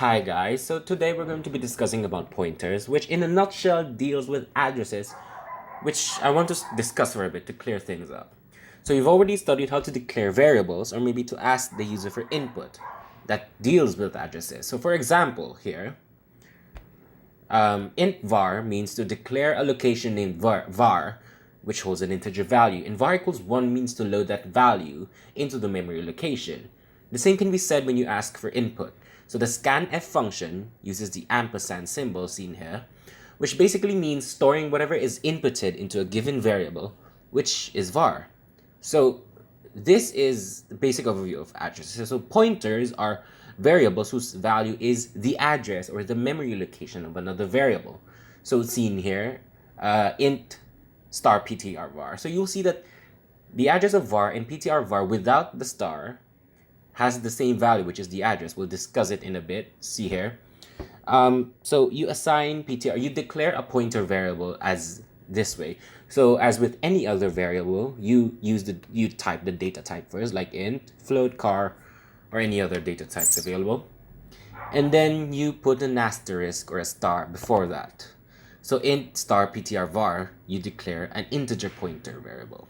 Hi guys, so today we're going to be discussing about pointers, which in a nutshell deals with addresses, which I want to discuss for a bit to clear things up. So you've already studied how to declare variables or maybe to ask the user for input that deals with addresses. So for example here, int var means to declare a location named var, which holds an integer value, and var equals 1 means to load that value into the memory location. The same can be said when you ask for input. So the scanf function uses the ampersand symbol seen here, which basically means storing whatever is inputted into a given variable, which is var. So this is the basic overview of addresses. So pointers are variables whose value is the address or the memory location of another variable. So seen here, int star ptr var. So you'll see that the address of var and ptr var without the star has the same value, which is the address. We'll discuss it in a bit. See here. So you assign ptr, you declare a pointer variable as this way. So as with any other variable, you type the data type first, like int, float, char, or any other data types available. And then you put an asterisk or a star before that. So int star ptr var, you declare an integer pointer variable.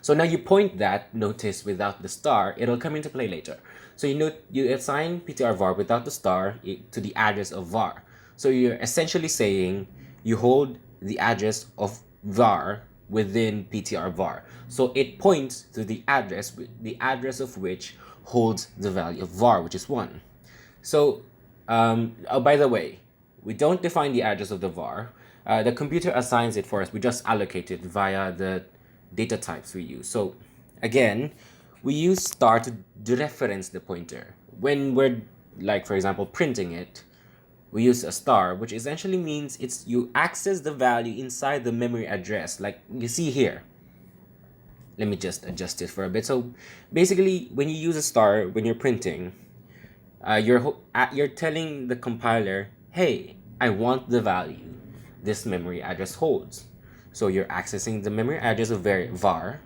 So now you point that, notice without the star, it'll come into play later. So you assign ptr var without the star to the address of var. So you're essentially saying you hold the address of var within ptr var. So it points to the address of which holds the value of var, which is 1. So, oh, by the way, we don't define the address of the var. The computer assigns it for us. We just allocate it via the data types we use. So again, we use star to dereference the pointer. When we're, like, for example, printing it, we use a star, which essentially means you access the value inside the memory address, like you see here. Let me just adjust it for a bit. So basically, when you use a star when you're printing, you're telling the compiler, hey, I want the value this memory address holds. So you're accessing the memory address of var,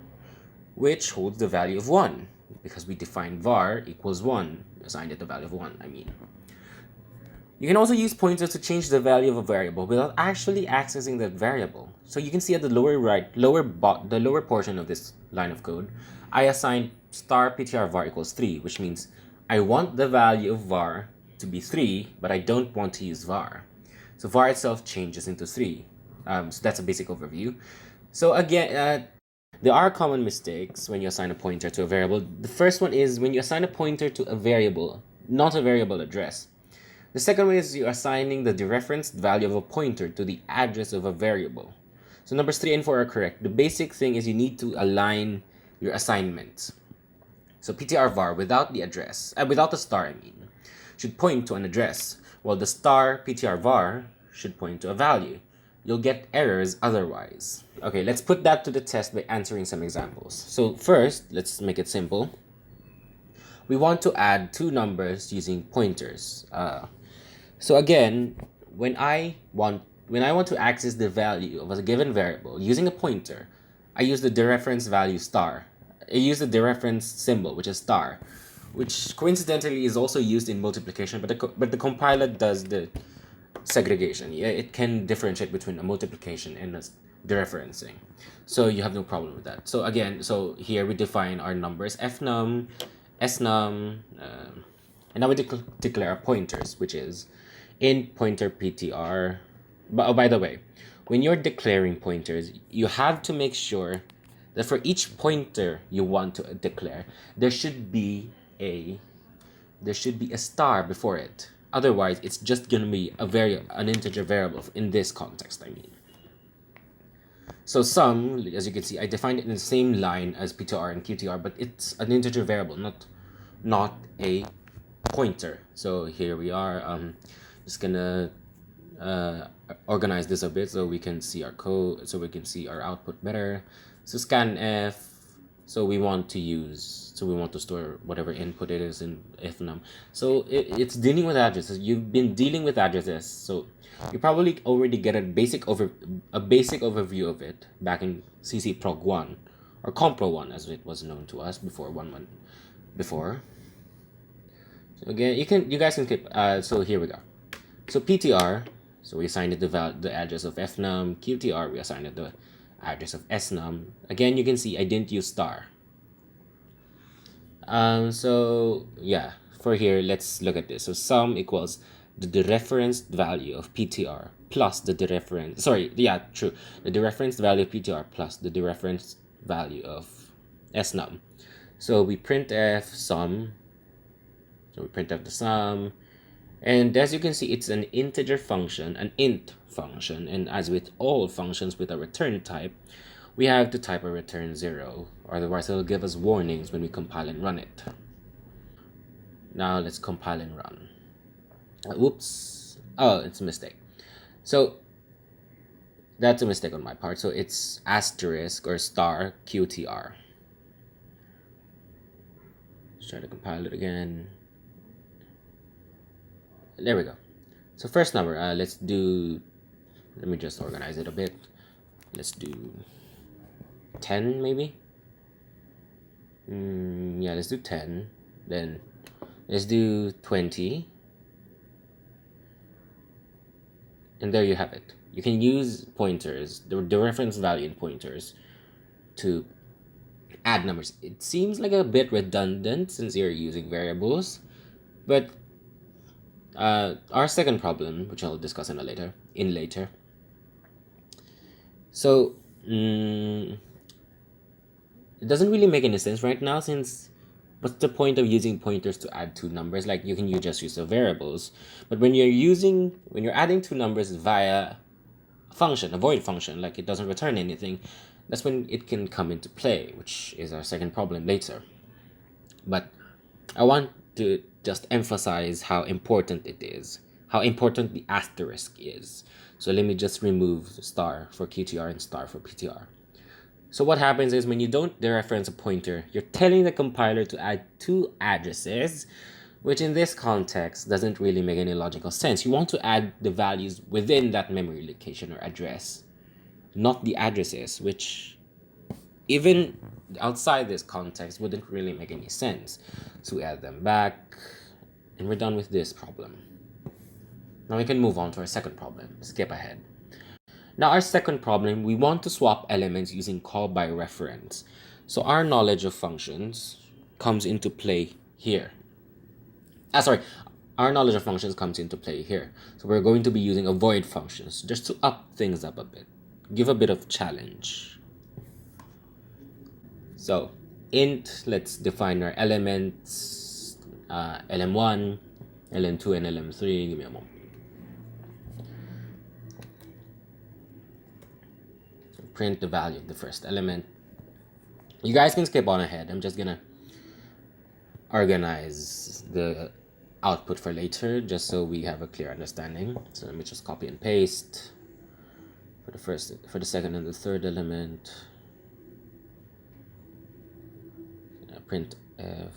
which holds the value of 1, because we defined var equals 1, assigned it the value of 1, I mean. You can also use pointers to change the value of a variable without actually accessing that variable. So you can see at the the lower portion of this line of code, I assigned star ptr var equals 3, which means I want the value of var to be 3, but I don't want to use var. So var itself changes into 3. So that's a basic overview. So again, there are common mistakes when you assign a pointer to a variable. The first one is when you assign a pointer to a variable, not a variable address. The second one is you're assigning the dereferenced value of a pointer to the address of a variable. So numbers 3 and 4 are correct. The basic thing is you need to align your assignments. So ptr var without the address, without the star, I mean, should point to an address, while the star ptr var should point to a value. You'll get errors otherwise. Okay, let's put that to the test by answering some examples. So first, let's make it simple. We want to add two numbers using pointers. So again, when I want to access the value of a given variable using a pointer, I use the dereference value star. I use the dereference symbol, which is star, which coincidentally is also used in multiplication, but the compiler does the segregation. Yeah, it can differentiate between a multiplication and a dereferencing, so you have no problem with that. So again, so here we define our numbers fnum, snum, and now we declare our pointers, which is int pointer ptr. But oh, by the way, when you're declaring pointers, you have to make sure that for each pointer you want to declare, there should be a star before it. Otherwise, it's just going to be an integer variable in this context, I mean. So sum, as you can see, I defined it in the same line as ptr and qtr, but it's an integer variable, not a pointer. So here we are. Just gonna organize this a bit so we can see our code, so we can see our output better. So scanf. So we want to store whatever input it is in fnum. So it's dealing with addresses. You've been dealing with addresses, so you probably already get a basic overview of it back in CCPROG2 or Compro1 as it was known to us before. So again, you guys can keep. So here we go. So PTR, so we assigned it the address of fnum. QTR, we assigned it the address of snum. Again, you can see I didn't use star. So yeah, for here, let's look at this. So sum equals the dereferenced value of PTR plus the dereferenced, the dereferenced value of PTR plus the dereferenced value of snum. So we printf sum. So we printf the sum. And as you can see, it's an integer function, an int function. And as with all functions with a return type, we have to type a return 0, or otherwise it'll give us warnings when we compile and run it. Now let's compile and run. Oops. Oh, it's a mistake. So that's a mistake on my part. So it's asterisk or star QTR. Let's try to compile it again. There we go. So first number, let me just organize it a bit. Let's do 10 maybe. Yeah, let's do 10. Then let's do 20. And there you have it. You can use pointers, the reference value in pointers, to add numbers. It seems like a bit redundant since you're using variables, but our second problem, which I'll discuss later. So it doesn't really make any sense right now, since what's the point of using pointers to add two numbers? Like, you can just use the variables, but when you're adding two numbers via a function, a void function, like it doesn't return anything, that's when it can come into play, which is our second problem later. But I want to just emphasize how important it is, how important the asterisk is. So let me just remove star for QTR and star for PTR. So what happens is, when you don't dereference a pointer, you're telling the compiler to add two addresses, which in this context doesn't really make any logical sense. You want to add the values within that memory location or address, not the addresses, which even outside this context wouldn't really make any sense. So we add them back, and we're done with this problem. Now we can move on to our second problem. Skip ahead. Now our second problem, we want to swap elements using call by reference. So our knowledge of functions comes into play here. Our knowledge of functions comes into play here. So we're going to be using avoid functions just to up things up a bit, give a bit of challenge. So int, let's define our elements, lm1, lm2, and lm3. Give me a moment. So print the value of the first element. You guys can skip on ahead. I'm just gonna organize the output for later, just so we have a clear understanding. So let me just copy and paste for the second and the third element. Print f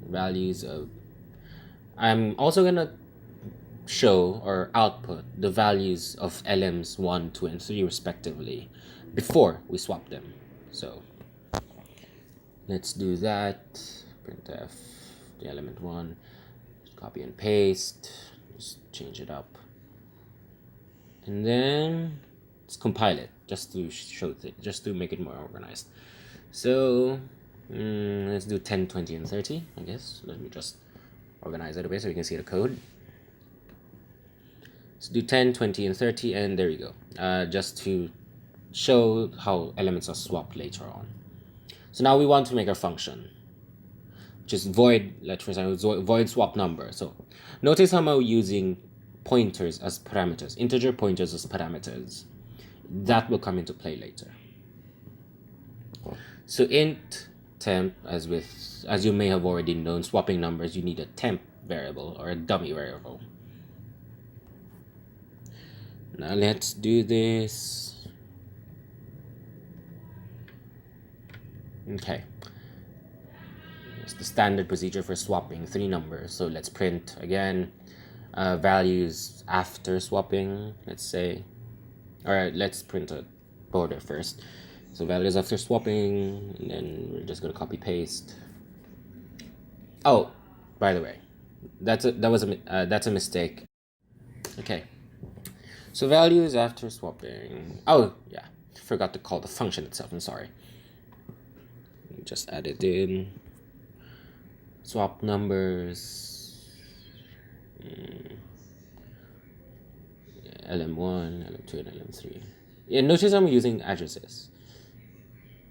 values of. I'm also gonna show or output the values of LMs 1, 2, and 3 respectively before we swap them. So let's do that. Printf the element 1, just copy and paste, just change it up, and then let's compile it just to show it, just to make it more organized. So let's do 10, 20, and 30, I guess. Let me just organize it a bit so you can see the code. Let's do 10, 20, and 30, and there you go. Just to show how elements are swapped later on. So now we want to make our function, which is void, let's for example, void swap number. So notice how I'm using pointers as parameters, integer pointers as parameters. That will come into play later. So int temp, as you may have already known, swapping numbers, you need a temp variable or a dummy variable. Now let's do this. Okay. It's the standard procedure for swapping three numbers. So let's print again values after swapping, let's say. Alright, let's print a border first. So values after swapping, and then we're just gonna copy paste. Oh, by the way, that's a mistake. Okay. So values after swapping. Oh yeah, forgot to call the function itself. I'm sorry. Just add it in. Swap numbers. LM1, LM2, and LM3. Yeah, notice I'm using addresses,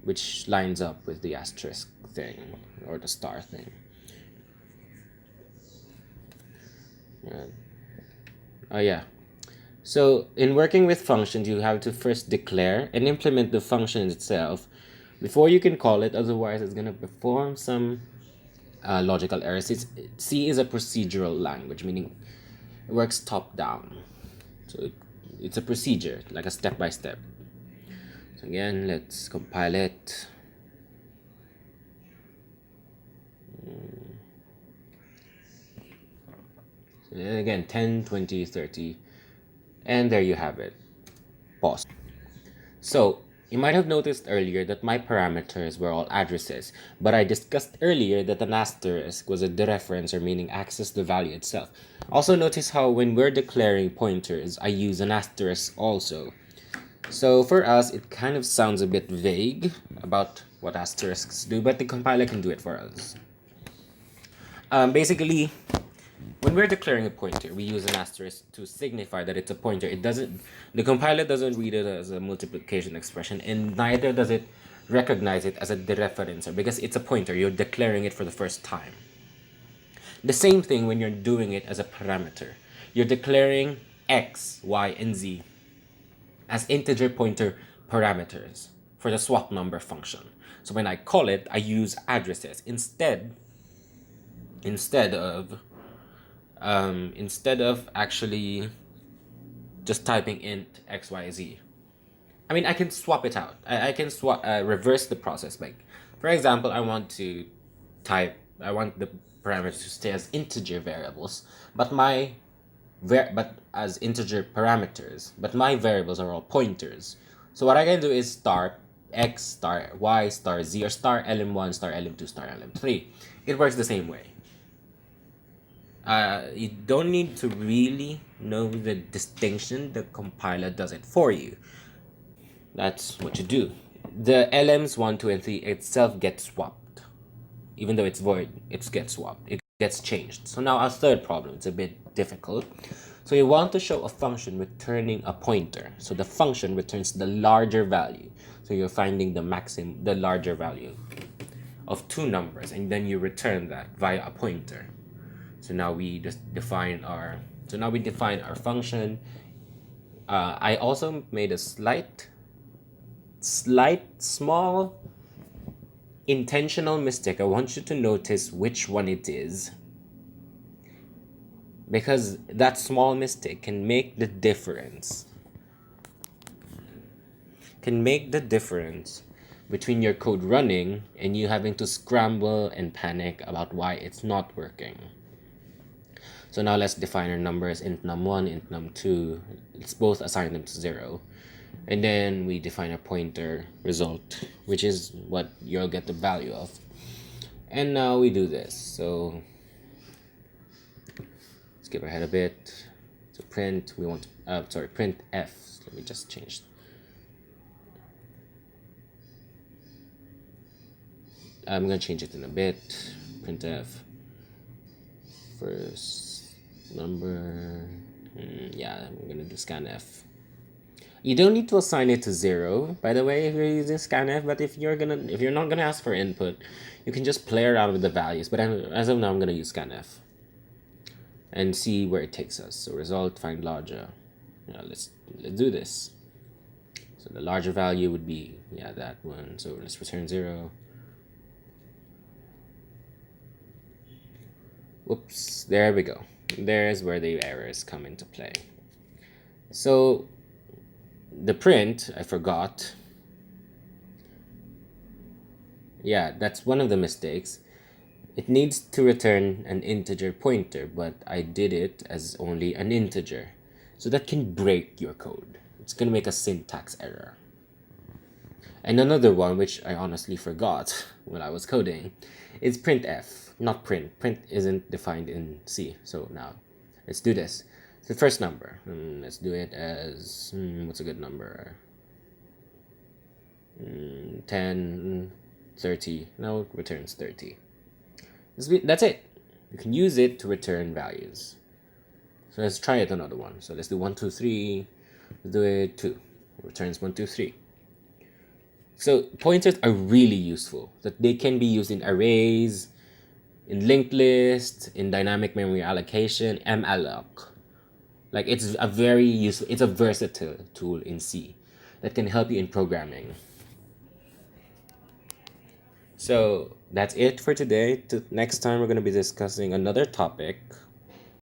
which lines up with the asterisk thing or the star thing. Oh yeah. So in working with functions, you have to first declare and implement the function itself before you can call it. Otherwise, it's gonna perform some logical errors. C is a procedural language, meaning it works top down. So it's a procedure, like a step by step. So again, let's compile it. So again, 10, 20, 30. And there you have it. Pause. So you might have noticed earlier that my parameters were all addresses, but I discussed earlier that an asterisk was a dereferencer, meaning access the value itself. Also notice how when we're declaring pointers, I use an asterisk also. So for us, it kind of sounds a bit vague about what asterisks do, but the compiler can do it for us. Basically, when we're declaring a pointer, we use an asterisk to signify that it's a pointer. The compiler doesn't read it as a multiplication expression, and neither does it recognize it as a dereferencer because it's a pointer. You're declaring it for the first time. The same thing when you're doing it as a parameter. You're declaring x, y, and z as integer pointer parameters for the swap number function. So when I call it, I use addresses instead of actually just typing int x, y, z. I mean, I can swap it out. I can reverse the process. Like, for example, I want the parameters to stay as integer variables, but as integer parameters, but my variables are all pointers. So what I can do is star x, star y, star z, or star lm1, star lm2, star lm3. It works the same way. You don't need to really know the distinction. The compiler does it for you. That's what you do. The LMs 1, 2, and 3 itself gets swapped. Even though it's void, it gets swapped. It gets changed. So now our third problem, it's a bit difficult. So you want to show a function returning a pointer. So the function returns the larger value. So you're finding the larger value of two numbers, and then you return that via a pointer. So now we just define our function. I also made a small intentional mistake. I want you to notice which one it is, because that small mistake can make the difference between your code running and you having to scramble and panic about why it's not working. So now let's define our numbers, int num1, int num2. Let's both assign them to 0. And then we define a pointer result, which is what you'll get the value of. And now we do this. So skip ahead a bit. So print, print f. Let me just change. I'm going to change it in a bit. Printf. First number, yeah, I'm gonna do scanf. You don't need to assign it to 0, by the way, if you're using scanf. But if you're not gonna ask for input, you can just play around with the values. But as of now, I'm gonna use scanf and see where it takes us. So result, find larger. Yeah, let's do this. So the larger value would be that one. So let's return 0. Whoops, there we go. There's where the errors come into play. So the print, I forgot. Yeah, that's one of the mistakes. It needs to return an integer pointer, but I did it as only an integer. So that can break your code. It's going to make a syntax error. And another one, which I honestly forgot when I was coding, is printf, not print. Print isn't defined in C. So now, let's do this. The first number, let's do it as, what's a good number? 10, 30. No, it returns 30. That's it. You can use it to return values. So let's try it another one. So let's do 1, 2, 3. Let's do it 2. It returns 1, 2, 3. So pointers are really useful. That they can be used in arrays, in linked lists, in dynamic memory allocation, malloc. Like it's a very useful, it's a versatile tool in C that can help you in programming. So that's it for today. Next time we're going to be discussing another topic